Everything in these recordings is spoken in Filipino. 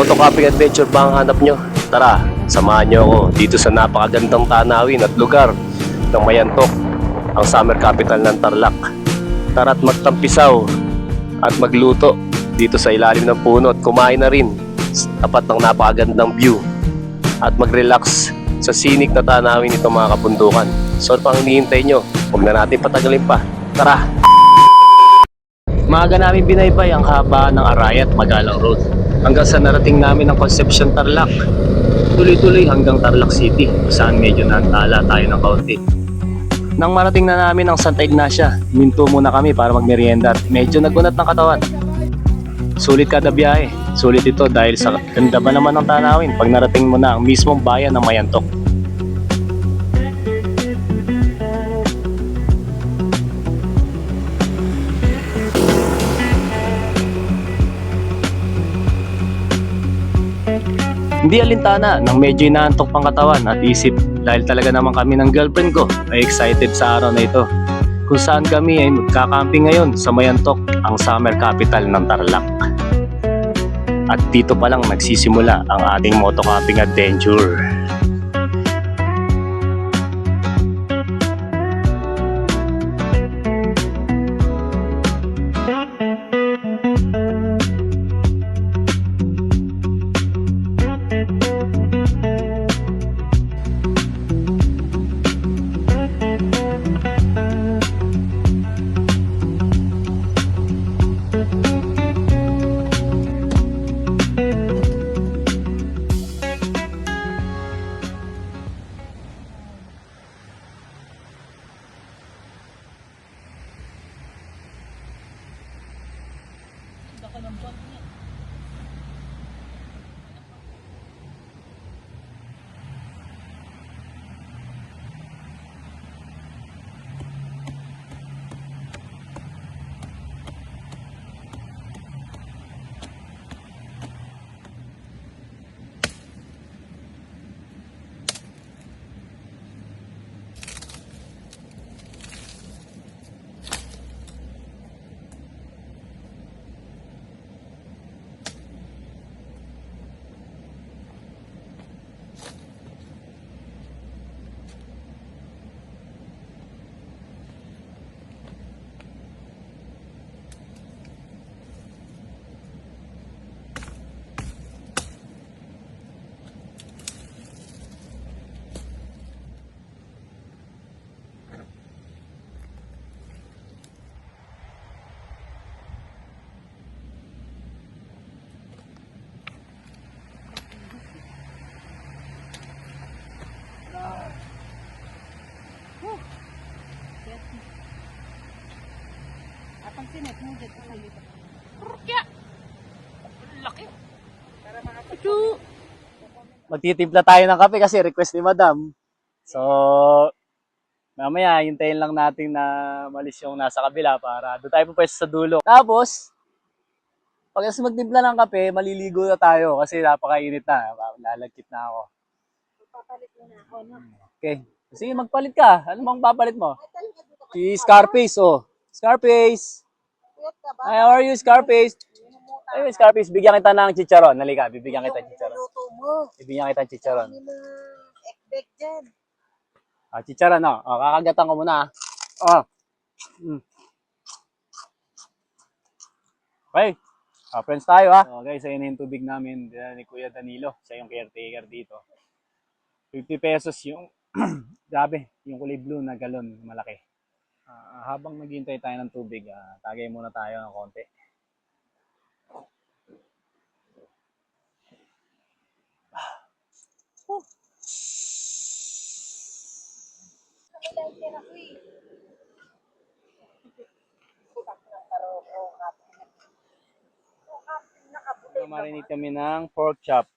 Motocropping adventure ba ang hanap nyo? Tara, samahan nyo ako dito sa napakagandang tanawin at lugar ng Mayantok, ang summer capital ng Tarlac. Tara't magtampisaw at magluto dito sa ilalim ng puno at kumain na rin sa tapat ng napakagandang view at mag-relax sa scenic na tanawin nito mga kabundukan. So pang hinihintay nyo, huwag na natin patagalin pa. Tara! Maaga namin binaybay ang haba ng Arayat Magalang Road hanggang sa narating namin ang Concepcion Tarlac. Tuloy-tuloy hanggang Tarlac City, saan medyo naantala tayo ng kaunti. Nang marating na namin ang Santa Ignacia, minto muna kami para magmerienda at medyo nagunat ng katawan. Sulit kada biyahe. Sulit ito dahil sa ganda ba naman ng tanawin pag narating mo na ang mismong bayan ng Mayantok. Hindi alintana nang medyo inaantok pang katawan at isip dahil talaga naman kami ng girlfriend ko ay excited sa araw na ito. Kung saan kami ay magkakamping ngayon sa Mayantok, ang summer capital ng Tarlac. At dito pa lang nagsisimula ang ating motocamping adventure. Apang sinet mo dito sa lito. Kya! Laki! Para makapagpapit. Magtitimpla tayo ng kape kasi request ni Madam. So, mamaya hintayin lang natin na malis yung nasa kabila para doon tayo pupwesto sa dulo. Tapos, pag magtimpla ng kape, maliligo na tayo kasi napakainit na. Lalagkit na ako. Papalit mo na ako, no? Okay. Sige, magpalit ka. Ano bang papalit mo? Si Scarface, oh. Scarface! Kuyat ka ba? Hi, how are you, Scarface? Ayun, Scarface, bigyan kita ng chicharon. Halika, bibigyan kita ng chicharon. Luto mo. Bibigyan kita ng chicharon. Hindi mo ekbek dyan. Ah, chicharon, no? Oh, kakagatan ko muna, ah. Oh. Okay. Friends tayo, ha? So, guys, ayun yung tubig namin ni Kuya Danilo. Siya yung caretaker dito. 50 pesos yung, grabe, yung kulay blue na galon, malaki. Habang naghihintay tayo ng tubig, tagay muna tayo ng konti. Marinate kami ng pork chop.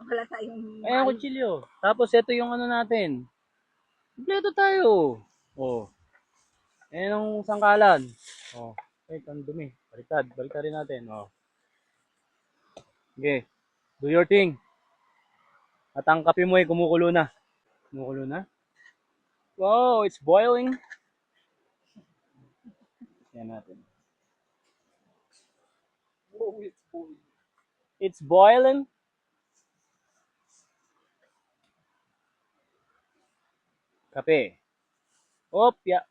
Wala tayong Ayan, kutsilyo. Tapos ito yung ano natin. Kompleto tayo. Oh. Ayan ang sangkalan. Oh. Ay, ang dumi. Baliktad. Baliktad rin natin. Oh. Okay. Do your thing. At ang kape mo ay kumukulo na. Kumukulo na? Wow, it's boiling. Yan natin. Oh, it's boiling. It's boiling. Kape. Opya.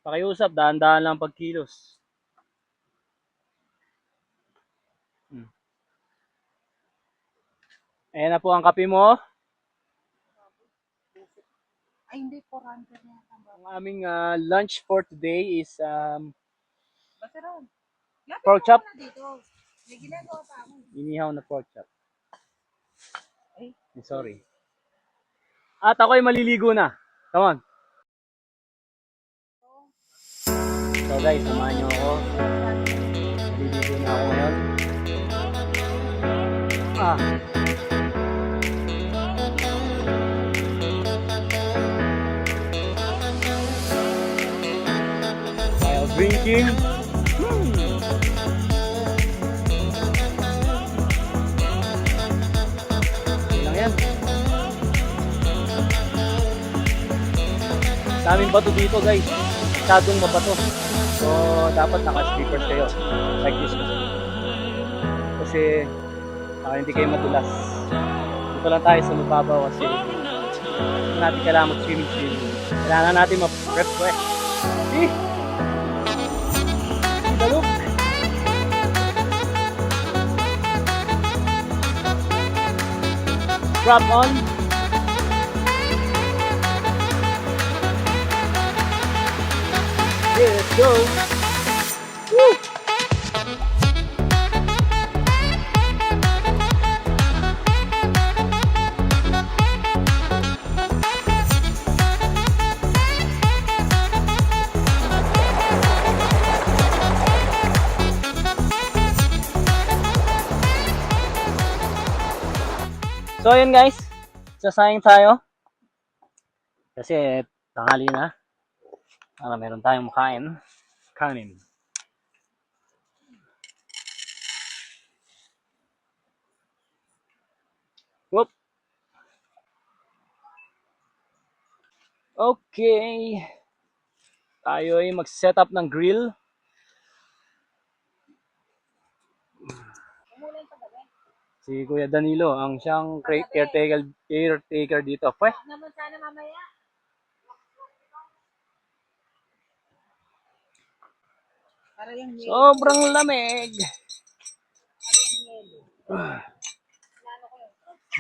Pakiusap, dahan-dahan lang pagkilos. Ayan na po ang kape mo. Ay, hindi, 400 na yan. Ang aming lunch for today is Basta ron. Lapit pork mo chop. muna dito. May ginagawa pa ako. Inihaw na pork chop. Ay. Sorry. At ako'y maliligo na. Come on. So guys, samahan niyo ako. Maliligo na ako ngayon. While drinking. Okay lang yan. Daming bato dito guys. Masyadong mabato. So, dapat naka-sleepers kayo. Like this. Kasi, para hindi kayo madulas. Dito lang tayo sa mababaw kasi hindi natin kailangan mag-swimming. Kailangan natin ma-refresh. See? The look. Strap on. Okay, let's go. Woo! So yun guys, sasayang tayo. Kasi tanghali na. Para meron tayong makain. Kanin. Whoop. Okay. Tayo ay mag-set up ng grill. Si Kuya Danilo, ang siyang caretaker dito. Pweh. Naman sana mamaya. Para yung yelo. Sobrang lamig.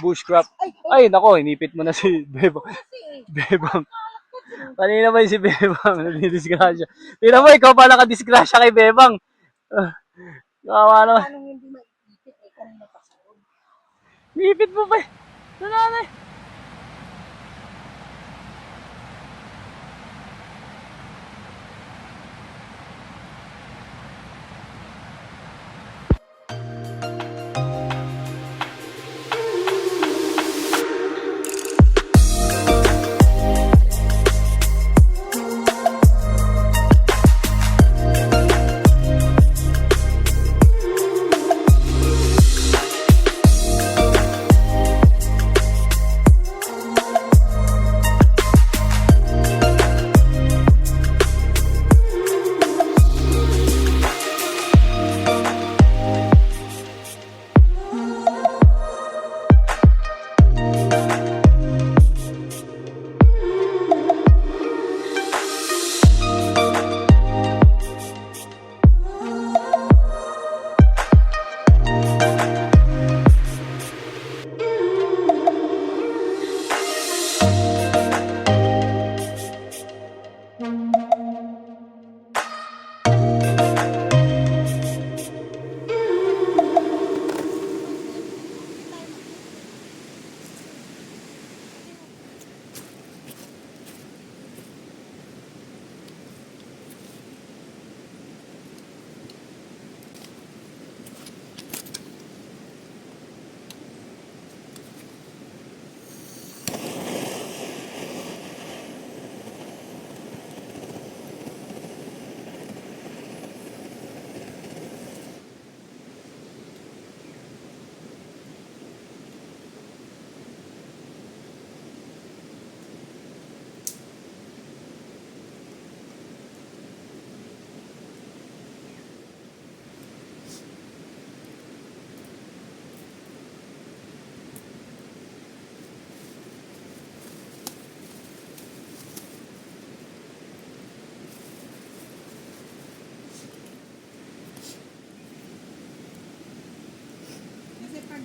Bushcraft. Ay, nako, inipit mo na si Bebang. Bebang. Kanina ba yung si Bebang? Nadidisgrasya. Tingnan mo, ikaw pala ka-disgrasya kay Bebang. Kawawa naman. Anong hindi maipit eh, kanina pa sa loob. Inipit mo pa eh. Nananay.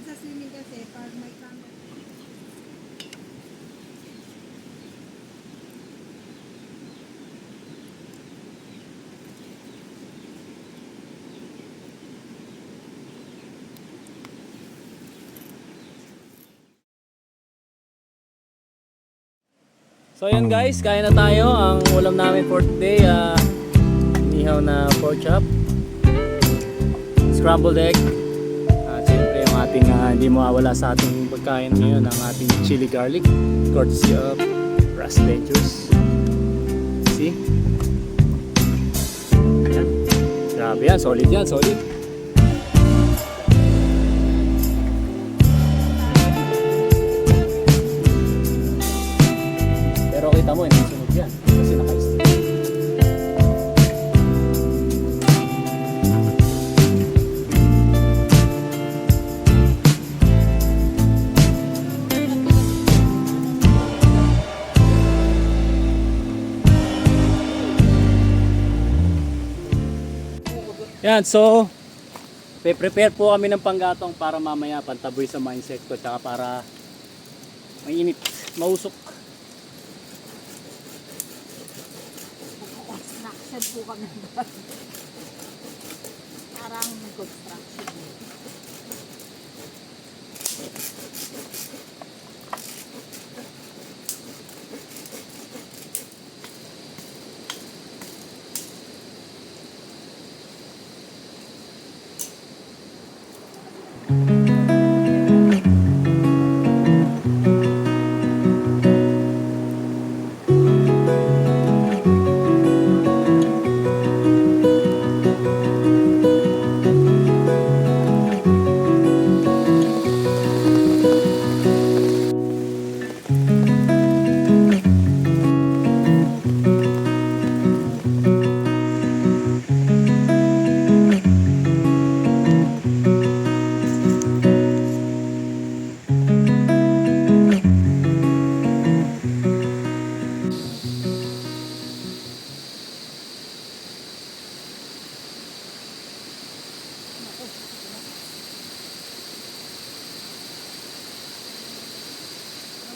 sa swimming kasi, pag may camera. So yun guys, kain na tayo. Ang ulam namin for today, inihaw na pork chop, scrambled egg, at siyempre yung ating hindi mawawala sa ating pagkain ngayon, ang ating chili garlic, courtesy of Ras Ventures. See? Yan. Grabe yan, solid yan, solid. Pero kita mo, hindi sunog yan kasi naka-stick. Yan, so prepare po kami ng panggatong para mamaya pantaboy sa mindset ko, tsaka para mainit, mausok. Construction po kami. Parang construction.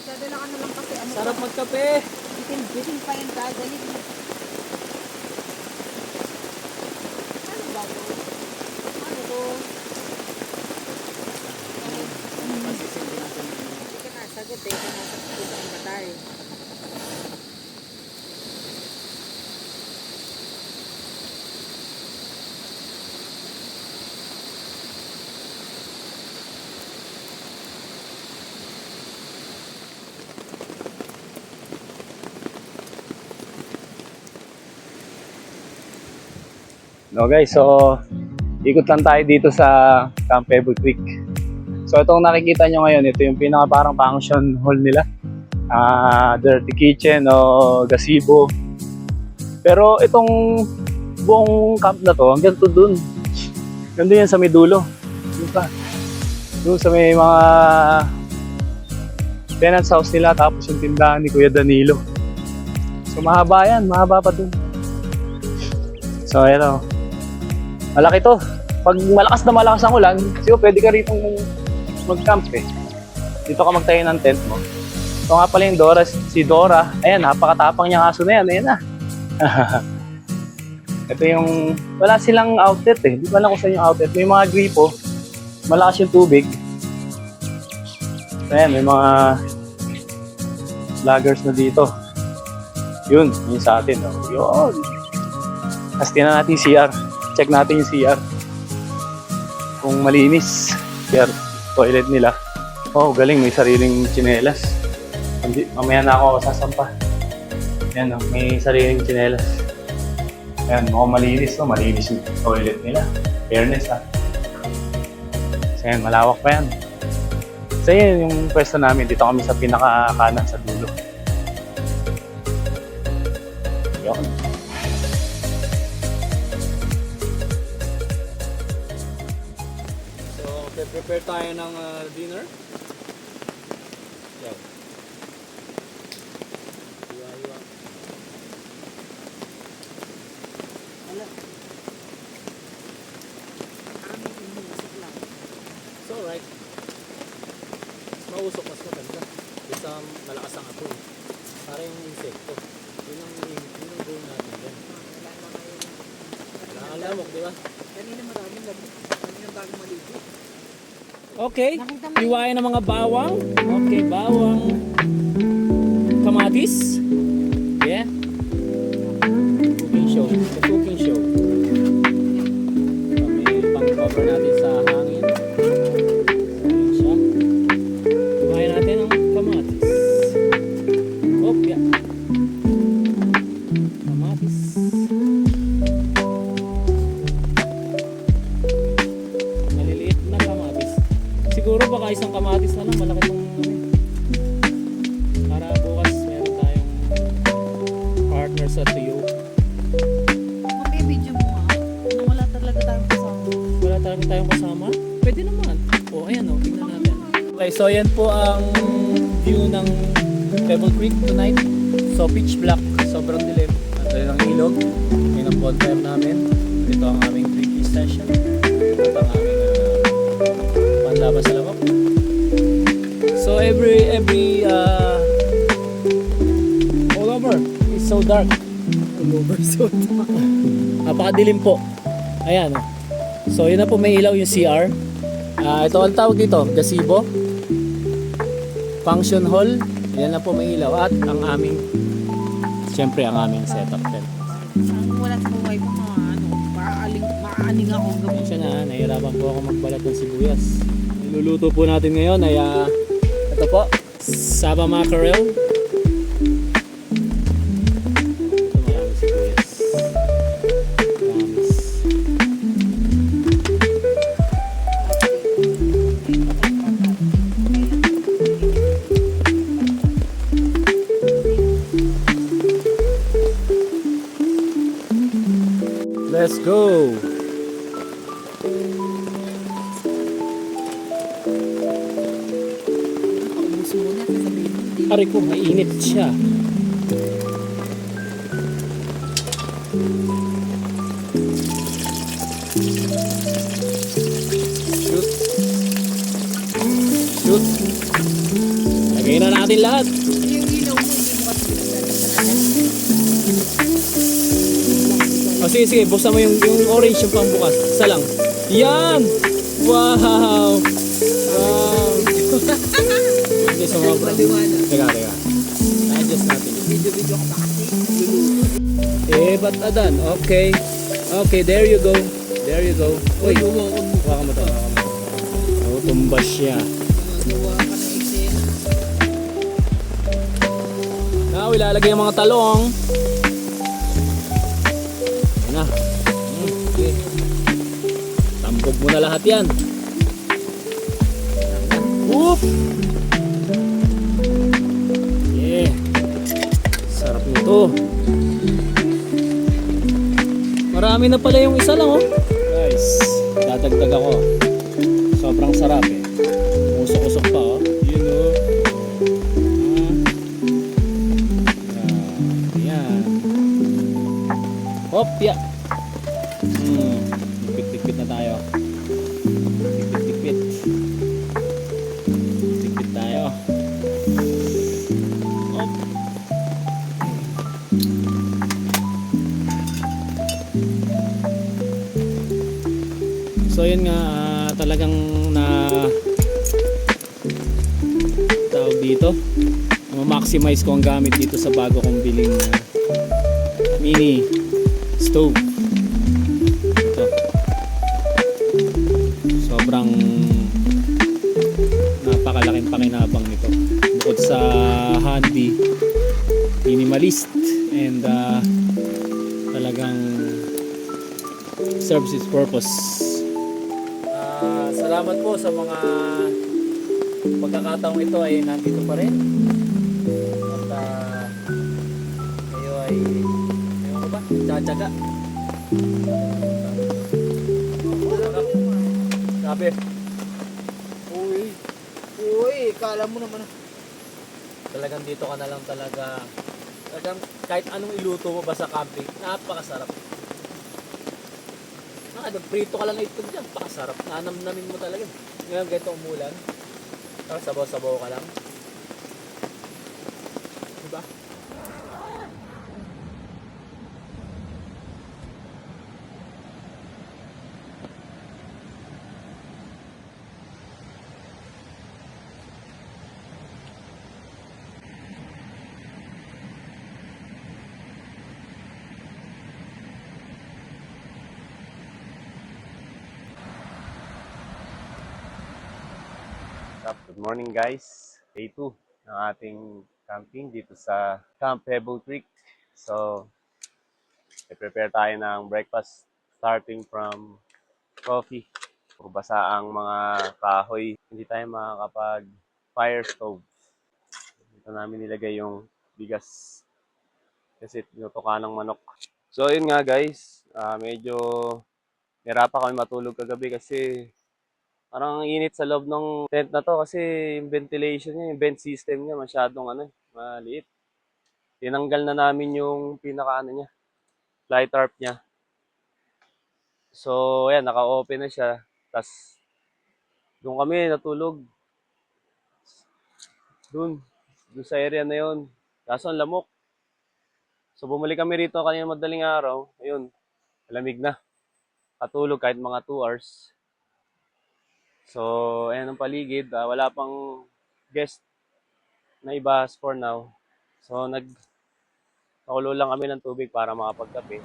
Magdadala ka na lang kasi ano. Sarap magkape. Bitin pa yung dadalhin. Ano ba to? Ano to? Hindi ka nasagot eh. Kung nasagot ang batay. No guys, so ikot lang tayo dito sa Camp Pebble Creek. So itong nakikita nyo ngayon, ito yung pinaka parang function hall nila. Dirty kitchen o gazebo. Pero itong buong camp na to, hanggang to dun. Nandun yan sa may dulo. Yun pa. Doon sa may mga tenants house nila, tapos yung tindahan ni Kuya Danilo. So mahaba yan, mahaba pa dun. So ito. Malaki to. Pag malakas ang ulan, siguro pwede ka rito mag-camp eh. Dito ka magtayo ng tent mo. Ito nga pala yung Dora, si Dora. Ayan, napakatapang niyang aso na yan. Ayan na. Ito yung, wala silang outlet eh. Di ba lang kung saan yung outlet. May mga gripo. Malakas yung tubig. Ayan, may mga vloggers na dito. Yun sa atin. Oh. Yun. Tapos tingnan natin yung CR. Check natin yung CR. Kung malinis. CR toilet nila. Oh, galing. May sariling tsinelas. Mamaya na ako sasampa. Ayan, may sariling tsinelas. Ayan, mukhang malinis. No? Malinis yung toilet nila. Fairness ha. So, ayan, malawak pa yan. So, yun yung pwesto namin. Dito kami sa pinaka-kanan sa dulo. Yun. Prepare tayo ng dinner. Yo. Hiwa-hiwa. Wala. Parang may inisip lang. It's alright. mausok mas maganda. Isa malakas ang apoy. Para yung insekto. Yun ang goal natin dyan. Wala na kayo. Wala kang lamok, di ba? Kanina maraming labi. Kanina bago maligo. Okay. Nakita mo Hiwain ng mga bawang. Okay, bawang. Kamatis. Yeah. Cooking show. The cooking show. May pang-cover natin sa hangin. Ayan siya. Hiwain natin ang kamatis. Opya. Kamatis. Maliliit na kamatis. Siguro baka isang kamatis na lang. Malaki itong para bukas meron tayong partner sa tuyo. Kung may video mo wala talaga tayong kasama. Wala talaga tayong kasama? Pwede naman. O, ayan o. Tingnan natin. Okay, so yan po ang view ng Pebble Creek tonight. So, pitch black. Sobrang dilim. Ito yun ang ilog. Yan ang bonfire namin. Ito ang aming 3K session. At ang aming panlaban sa lawak. So, every all over. It's so dark. All over, so dark. Napakadilim po. Ayan o. So, yun na po, may ilaw yung CR. Ito ang tawag dito, gazebo. Function hall. Yan na po, may ilaw. At ang aming, siyempre, ang aming setup din. Ang wala sa buhay ko maaaling ako Ayan gamot. siya na, nahihirapan po ako magbalat ng sibuyas. Niluluto po natin ngayon ay, ito po, Saba mackerel. Ito, maraming sibuyas. Promise. Let's go! Ubus muna, sasabihin mo, hindi. Pare ko, mainit siya. Shoot. Shoot. Lagay na natin lahat. Yung ilaw mo, hindi mo kasi O sige, sige. Buksan mo yung orange yung pangbukas. Isa lang. Yan! Wow! Wow! Hindi sumobra. Maliwanag. Teka. Na-adjust natin. Video ka ba kasi? Luluto. Ba't adan? Okay. Okay, there you go. There you go. Uy, hawakan mo to. Oh, tumbas siya. Gawa ka ng eksena. Now, ilalagay ang mga talong. Ayan na. Okay. Tambog mo na lahat yan. Whoop! Yeah. Sarap nito. Marami na pala yung isa lang, oh. Guys, dadagdag ako. Sobrang sarap eh. Usok-usok pa, oh. Yun, oh. Yan. Hopya. Dikpit-dikpit na tayo. Dikpit. Dikpit tayo. Hop. So yun nga, talagang na tawag dito, ma-maximize ko ang gamit dito sa bago kong biling mini stove. Ito. Sobrang napakalaking pakinabang nito. Bukod sa handy, minimalist, and talagang serves its purpose. Salamat po sa mga pagkakataong ito ay nandito pa rin. At kayo ay tsaga. Sabi. Uy, kala mo naman. Talagang dito ka na lang talaga. Talagang kahit anong iluto mo ba sa camping, napakasarap. Prito ka lang na itlog dyan, pakasarap. Nanamnamin mo talaga. Ngayon ganito umulan. Sabaw-sabaw ka lang. Diba? Good morning guys, day 2 ng ating camping dito sa Camp Pebble Creek. So, i-prepare tayo ng breakfast starting from coffee. Basa ang mga kahoy, hindi tayo makakapag fire stove. Dito namin nilagay yung bigas kasi tinutukan ng manok. So, yun nga guys, medyo nahirapan kami matulog kagabi kasi parang ang init sa loob ng tent na to kasi yung ventilation niya, yung vent system niya masyadong maliit. Tinanggal na namin yung niya, fly tarp niya. So, ayan, naka-open na siya. Tapos, doon kami natulog. Doon sa area na yun. Kaso ang lamok. So, bumalik kami rito kanina madaling araw. Ayun, malamig na. Katulog kahit mga 2 hours. So, ayan ang paligid. Wala pang guest na iba for now. So, nakulo lang kami ng tubig para makapagkape.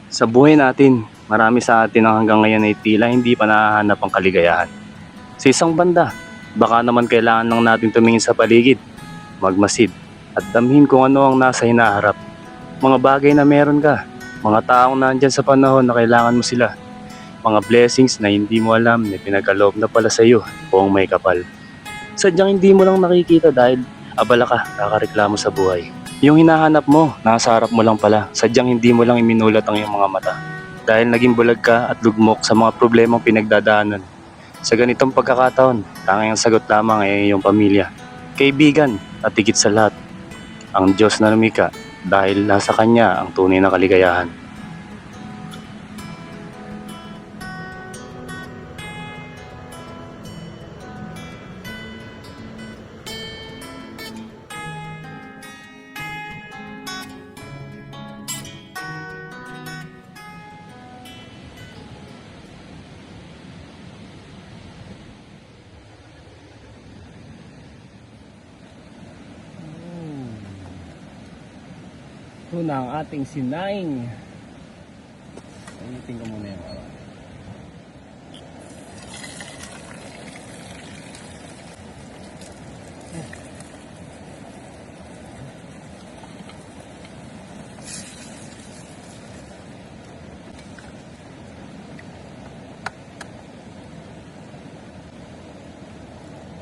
Sa buhay natin, marami sa atin ang hanggang ngayon ay tila hindi pa nahahanap ang kaligayahan. Sa isang banda, baka naman kailangan lang natin tumingin sa paligid, magmasid, at damhin kung ano ang nasa hinaharap. Mga bagay na meron ka, mga taong nandyan sa panahon na kailangan mo sila, mga blessings na hindi mo alam na pinagkaloob na pala sa iyo kung may kapal. Sadyang hindi mo lang nakikita dahil abala ka, kakareklamo sa buhay. Yung hinahanap mo, nasa harap mo lang pala. Sadyang hindi mo lang iminulat ang iyong mga mata. Dahil naging bulag ka at lugmok sa mga problemang pinagdadaanan. Sa ganitong pagkakataon, tanging ang sagot lamang ay iyong pamilya, kaibigan at higit sa lahat, ang Diyos na lumikha dahil nasa Kanya ang tunay na kaligayahan. Ito na ang ating sinaing. Ayutin ko muna yan.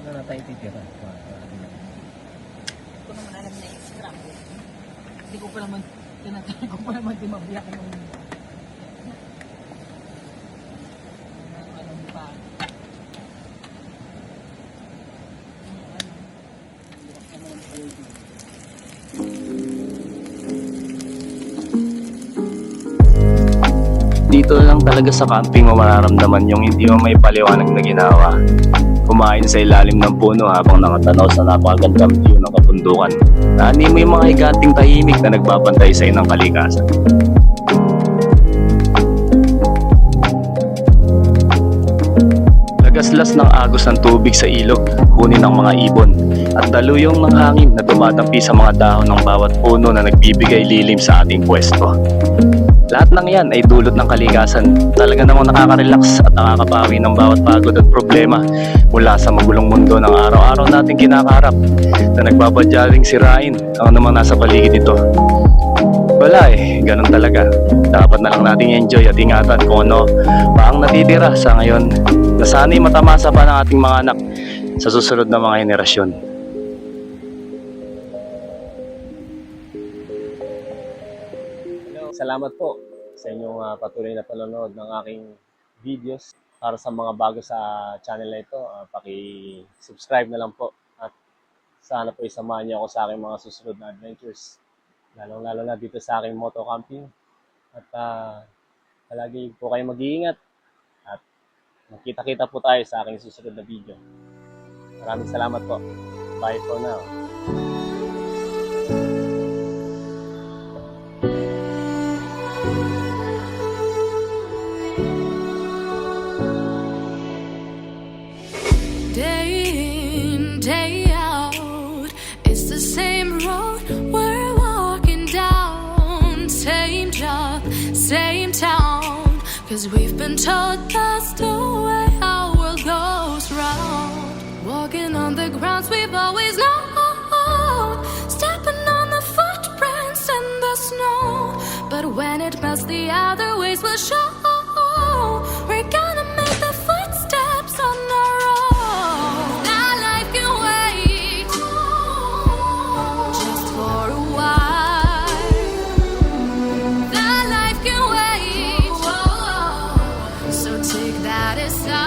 Wala na tayo titira. Ko naman alam na yung scramble. Hindi ko pa naman, tinatawag ko pa naman di mabiyak ng anong pa. Dito lang talaga sa camping mo mararamdaman yung hindi mo may paliwanag na ginawa. Kumain sa ilalim ng puno habang nakatanaw sa napakagandang view ng kabundukan. Naanin mo yung mga higanting tahimik na nagbabantay sa inang kalikasan. Pagkaslas ng agos ng tubig sa ilog, kunin ng mga ibon, at daluyong ng hangin na tumatampi sa mga dahon ng bawat puno na nagbibigay lilim sa ating pwesto. Lahat ng yan ay dulot ng kalikasan. Talaga namang nakaka-relax at nakakabawi ng bawat pagod at problema mula sa magulong mundo ng araw-araw nating kinakaharap na nagbabadyaring sirain ang namang nasa paligid nito. Wala ganun talaga. Dapat na lang nating enjoy at ingatan kung ano pa ang natitira sa ngayon na sana'y matamasa pa ng ating mga anak sa susunod na mga henerasyon. Salamat po sa inyong patuloy na panonood ng aking videos. Para sa mga bago sa channel na ito, paki-subscribe na lang po at sana po isamahan niyo ako sa aking mga susunod na adventures. Lalong-lalo na dito sa aking moto camping. At palagi po kayo mag-iingat at magkita-kita po tayo sa aking susunod na video. Maraming salamat po. Bye for now. Day in, day out, it's the same road we're walking down. Same job, same town, 'cause we've been told that's the way our world goes round. Walking on the grounds we've always known, stepping on the footprints in the snow. But when it melts, the other ways will show. We're gonna make the footsteps on our own. Now life can wait just for a while. That life can wait, so take that aside.